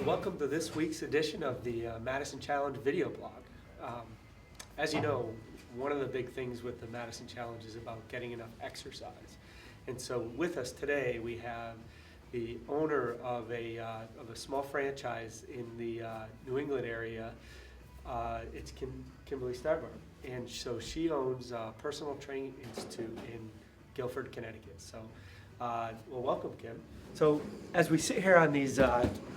So welcome to this week's edition of the Madison Challenge video blog. As you know, one of the big things with the Madison Challenge is about getting enough exercise. And so with us today we have the owner of a small franchise in the New England area. It's Kimberly Starbar. And so she owns a personal training institute in Guilford, Connecticut. So well, welcome, Kim. So as we sit here on these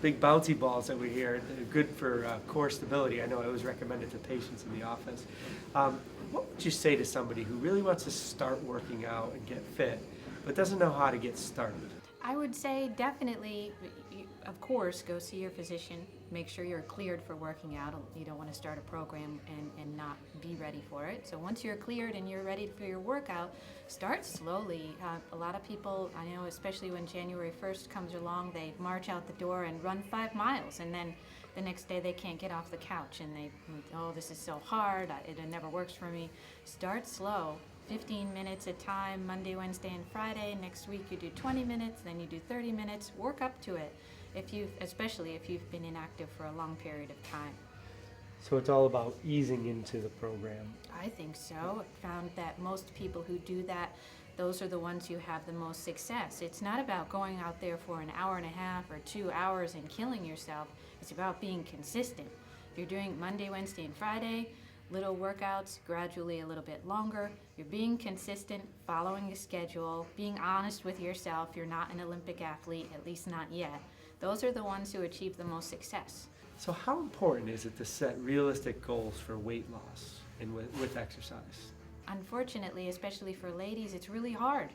big bouncy balls that we hear, they're good for core stability. I know I always recommend it to patients in the office. What would you say to somebody who really wants to start working out and get fit, but doesn't know how to get started? I would say definitely, of course, go see your physician. Make sure you're cleared for working out. You don't want to start a program and not be ready for it. So once you're cleared and you're ready for your workout, start slowly. A lot of people, I know, especially when January 1st comes along, they march out the door and run 5 miles, and then the next day they can't get off the couch and they, oh, this is so hard, it never works for me. Start slow. 15 minutes at a time, Monday, Wednesday, and Friday. Next week you do 20 minutes, then you do 30 minutes. Work up to it, especially if you've been inactive for a long period of time. So it's all about easing into the program. I think so. I found that most people who do that, those are the ones who have the most success. It's not about going out there for an hour and a half or 2 hours and killing yourself. It's about being consistent. If you're doing Monday, Wednesday, and Friday, little workouts, gradually a little bit longer. You're being consistent, following a schedule, being honest with yourself. You're not an Olympic athlete, at least not yet. Those are the ones who achieve the most success. So how important is it to set realistic goals for weight loss and with exercise? Unfortunately, especially for ladies, it's really hard.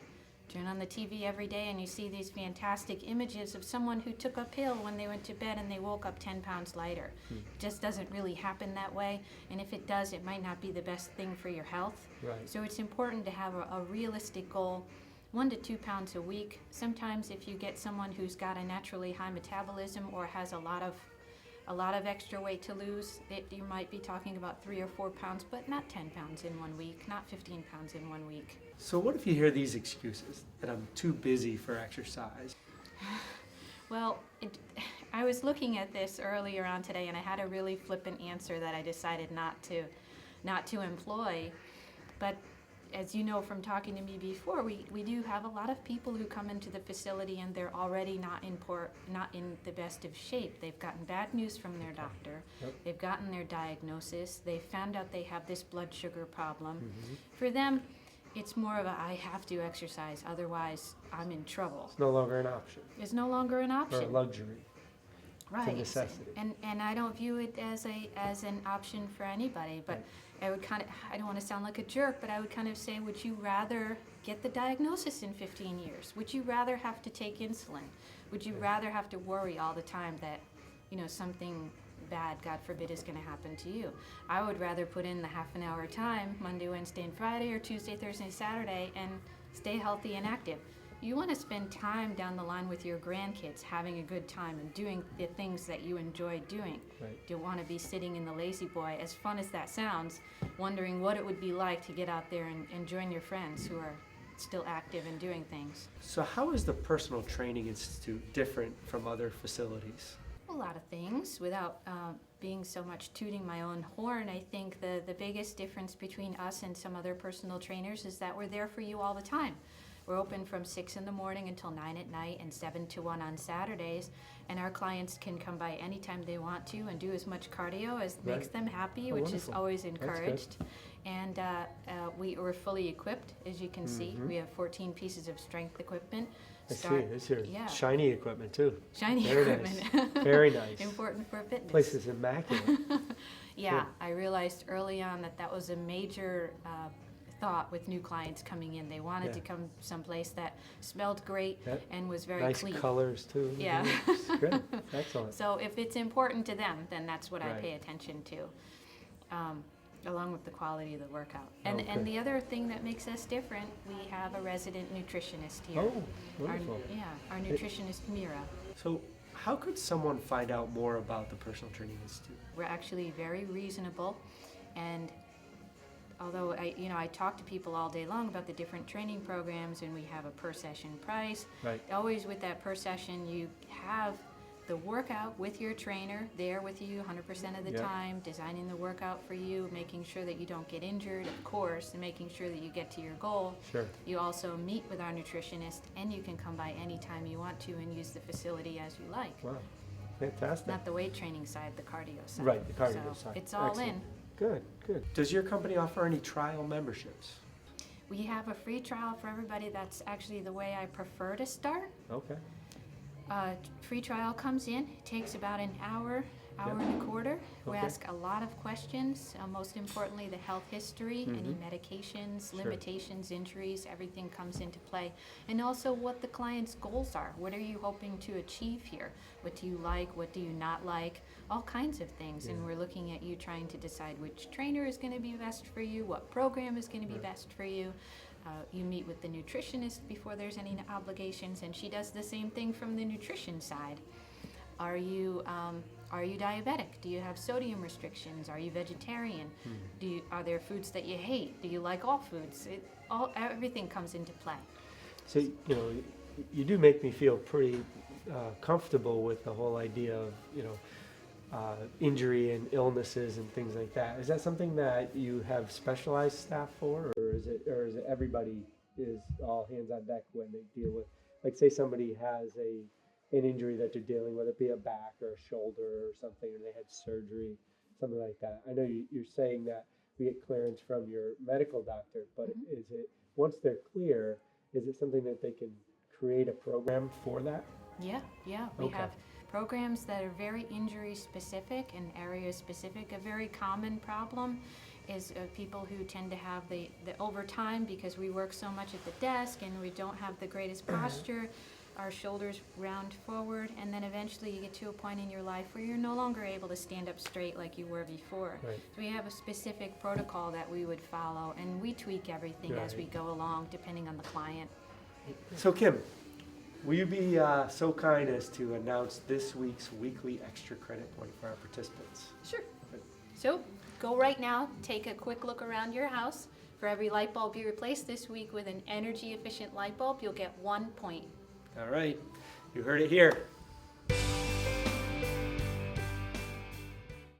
Turn on the TV every day and you see these fantastic images of someone who took a pill when they went to bed and they woke up 10 pounds lighter. It just doesn't really happen that way, and if it does, it might not be the best thing for your health. Right. So it's important to have a realistic goal, 1 to 2 pounds a week. Sometimes if you get someone who's got a naturally high metabolism or has a lot of extra weight to lose, you might be talking about 3 or 4 pounds, but not 10 pounds in 1 week, not 15 pounds in 1 week. So what if you hear these excuses, that I'm too busy for exercise? Well, I was looking at this earlier on today, and I had a really flippant answer that I decided not to employ. But as you know from talking to me before, we do have a lot of people who come into the facility and they're already not in the best of shape. They've gotten bad news from their doctor. Yep. They've gotten their diagnosis. They've found out they have this blood sugar problem. For them, it's more of I have to exercise, otherwise I'm in trouble. It's no longer an option. It's no longer an option. Or a luxury. Right. It's a necessity. And I don't view it as an option for anybody, but I would I don't want to sound like a jerk, but I would kind of say, would you rather get the diagnosis in 15 years? Would you rather have to take insulin? Would you rather have to worry all the time that, something bad, God forbid, is going to happen to you? I would rather put in the half an hour time, Monday, Wednesday, and Friday, or Tuesday, Thursday, Saturday, and stay healthy and active. You want to spend time down the line with your grandkids, having a good time and doing the things that you enjoy doing. Right. You don't want to be sitting in the lazy boy, as fun as that sounds, wondering what it would be like to get out there and join your friends who are still active and doing things. So how is the Personal Training Institute different from other facilities? A lot of things. Without being so much tooting my own horn, I think the biggest difference between us and some other personal trainers is that we're there for you all the time. We're open from 6 in the morning until 9 at night and 7 to 1 on Saturdays, and our clients can come by anytime they want to and do as much cardio as makes them happy, which wonderful. is always encouraged. And we're fully equipped, as you can see. We have 14 pieces of strength equipment. It's your shiny equipment too. Shiny Very equipment. Nice. Very nice. Important for fitness. Place is immaculate. Yeah, I realized early on that was a major thought with new clients coming in. They wanted to come someplace that smelled great and was very clean. Nice colors too. Yeah. Good. Excellent. So if it's important to them, then that's what I pay attention to, along with the quality of the workout. And the other thing that makes us different, we have a resident nutritionist here. Oh, wonderful. Our nutritionist, Mira. So how could someone find out more about the Personal Training Institute? We're actually very reasonable, and although I talk to people all day long about the different training programs, and we have a per session price. Right. Always with that per session, you have the workout with your trainer, there with you 100% of the Yeah. time, designing the workout for you, making sure that you don't get injured, of course, and making sure that you get to your goal. Sure. You also meet with our nutritionist, and you can come by anytime you want to and use the facility as you like. Wow, fantastic. Not the weight training side, the cardio side. Right, the cardio So side. it's all Excellent. in. Good, good. Does your company offer any trial memberships? We have a free trial for everybody. That's actually the way I prefer to start. Okay. Free trial comes in, it takes about an hour, hour and a quarter. We Okay. ask a lot of questions, most importantly, the health history, any medications, Sure. limitations, injuries, everything comes into play. And also what the client's goals are. What are you hoping to achieve here? What do you like? What do you not like? All kinds of things. And Yeah. we're looking at you trying to decide which trainer is going to be best for you, what program is going to be best for you. You meet with the nutritionist before there's any obligations, and she does the same thing from the nutrition side. Are you diabetic? Do you have sodium restrictions? Are you vegetarian? Are there foods that you hate? Do you like all foods? Everything comes into play. So, you do make me feel pretty comfortable with the whole idea of, injury and illnesses and things like that. Is that something that you have specialized staff for, or is it everybody is all hands on deck when they deal with, like, say somebody has an injury that they're dealing with, it be a back or a shoulder or something, or they had surgery, something like that. I know you're saying that we get clearance from your medical doctor, but is it, once they're clear, is it something that they can create a program for that? Yeah. We Okay. have programs that are very injury specific and area specific. A very common problem is people who tend to have the over time, because we work so much at the desk and we don't have the greatest posture, our shoulders round forward, and then eventually you get to a point in your life where you're no longer able to stand up straight like you were before. Right. So we have a specific protocol that we would follow, and we tweak everything as we Right. go along depending on the client. So Kim, will you be so kind as to announce this week's weekly extra credit point for our participants? Sure. So go right now, take a quick look around your house. For every light bulb you replace this week with an energy efficient light bulb, you'll get 1 point. All right, you heard it here.